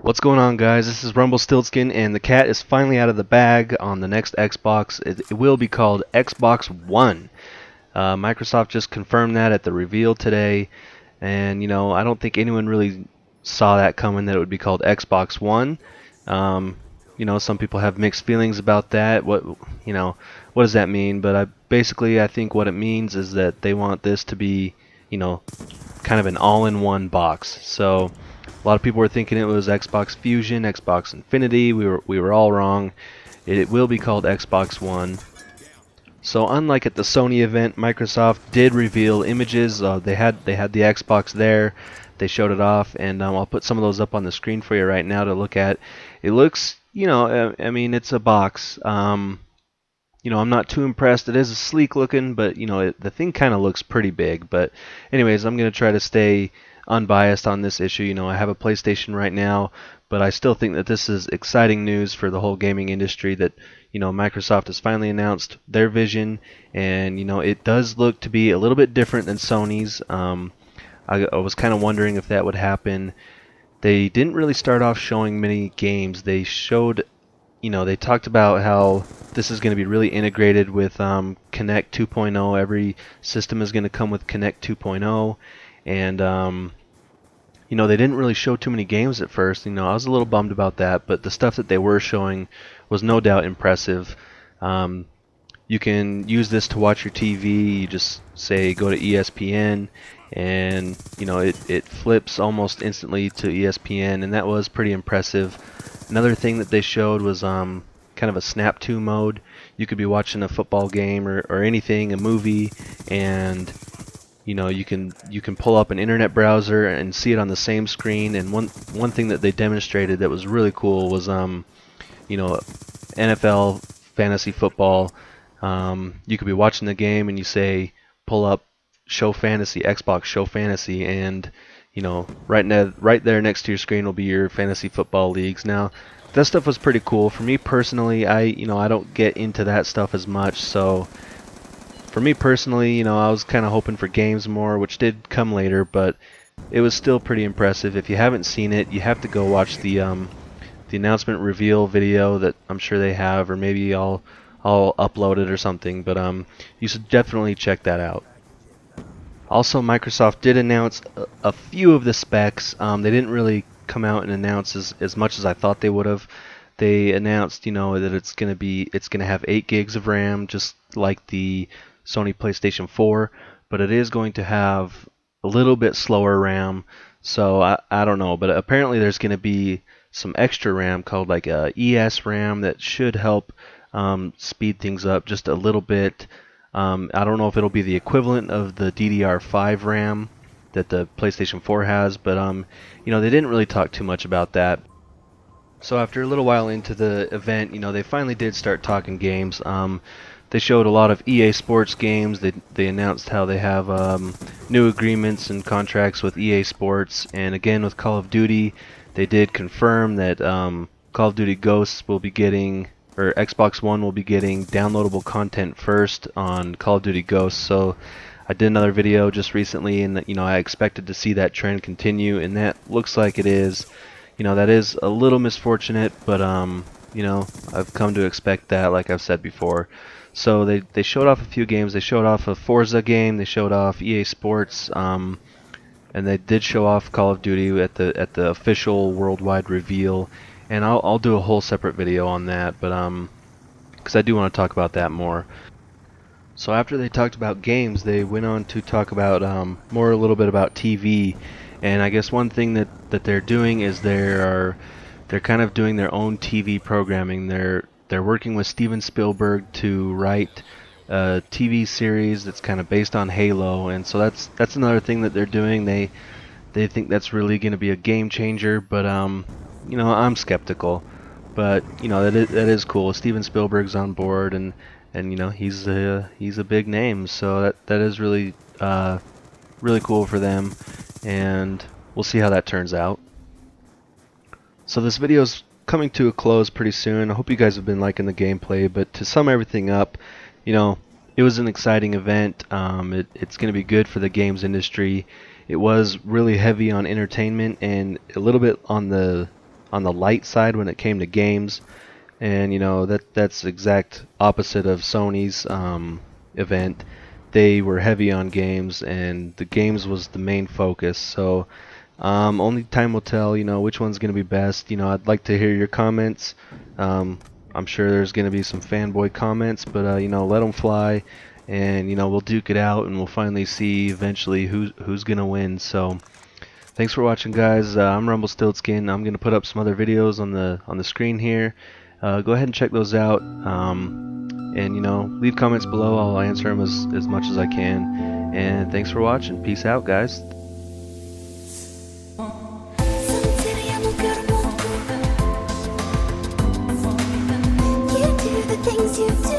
What's going on, guys? This is Rumblestiltzkin, and the cat is finally out of the bag on the next Xbox. It will be called Xbox One. Microsoft just confirmed that at the reveal today, and I don't think anyone really saw that coming, that it would be called Xbox One. Some people have mixed feelings about that. What does that mean? But I think what it means is that they want this to be, kind of an all-in-one box. So a lot of people were thinking it was Xbox Fusion, Xbox Infinity. We were all wrong. It will be called Xbox One. So unlike at the Sony event, Microsoft did reveal images. They had the Xbox there. They showed it off, and I'll put some of those up on the screen for you right now to look at. It looks, I mean, it's a box. I'm not too impressed. It is sleek looking, but the thing kind of looks pretty big. But anyways, I'm gonna try to stay unbiased on this issue. I have a PlayStation right now, but I still think that this is exciting news for the whole gaming industry, that Microsoft has finally announced their vision, and it does look to be a little bit different than Sony's. I was kind of wondering if that would happen. They didn't really start off showing many games. They showed, they talked about how this is going to be really integrated with Kinect 2.0. Every system is going to come with Kinect 2.0, and they didn't really show too many games at first. I was a little bummed about that, but the stuff that they were showing was no doubt impressive. You can use this to watch your TV. You just say go to ESPN, and it flips almost instantly to ESPN, and that was pretty impressive. Another thing that they showed was kind of a snap to mode. You could be watching a football game or anything, a movie, and you can pull up an internet browser and see it on the same screen. And one thing that they demonstrated that was really cool was NFL fantasy football. You could be watching the game and you say pull up Show Fantasy, Xbox Show Fantasy, and right there next to your screen will be your fantasy football leagues. Now that stuff was pretty cool. For me personally, I don't get into that stuff as much, so for me personally, I was kind of hoping for games more, which did come later, but it was still pretty impressive. If you haven't seen it, you have to go watch the announcement reveal video that I'm sure they have, or maybe I'll upload it or something. But you should definitely check that out. Also, Microsoft did announce a few of the specs. They didn't really come out and announce as much as I thought they would have. They announced, that it's gonna have 8 gigs of RAM, just like the Sony PlayStation 4, but it is going to have a little bit slower RAM. So I don't know, but apparently there's going to be some extra RAM called like a ES RAM that should help speed things up just a little bit. I don't know if it'll be the equivalent of the DDR5 RAM that the PlayStation 4 has, but they didn't really talk too much about that. So after a little while into the event, they finally did start talking games. They showed a lot of EA Sports games. They announced how they have new agreements and contracts with EA Sports, and again with Call of Duty, they did confirm that Call of Duty Ghosts will be getting, or Xbox One will be getting, downloadable content first on Call of Duty Ghosts. So I did another video just recently, and I expected to see that trend continue, and that looks like it is. That is a little misfortunate, but I've come to expect that, like I've said before. So they showed off a few games. They showed off a Forza game. They showed off EA Sports, and they did show off Call of Duty at the official worldwide reveal. And I'll do a whole separate video on that, but because I do want to talk about that more. So after they talked about games, they went on to talk about a little bit about TV. And I guess one thing that they're doing is they're kind of doing their own TV programming. They're working with Steven Spielberg to write a TV series that's kind of based on Halo, and so that's another thing that they're doing. They think that's really going to be a game changer, but I'm skeptical. But that is cool. Steven Spielberg's on board, and he's a big name, so that is really really cool for them, and we'll see how that turns out. So this video's coming to a close pretty soon. I hope you guys have been liking the gameplay, but to sum everything up, it was an exciting event. It's going to be good for the games industry. It was really heavy on entertainment and a little bit on the on the light side when it came to games, and that's exact opposite of Sony's event. They were heavy on games, and the games was the main focus. So only time will tell, which one's going to be best. I'd like to hear your comments. I'm sure there's going to be some fanboy comments, but let them fly, and we'll duke it out, and we'll finally see eventually who's going to win. So thanks for watching, guys. I'm Rumblestiltzkin. I'm going to put up some other videos on the screen here. Go ahead and check those out. And leave comments below. I'll answer them as much as I can. And thanks for watching. Peace out, guys. Things you do.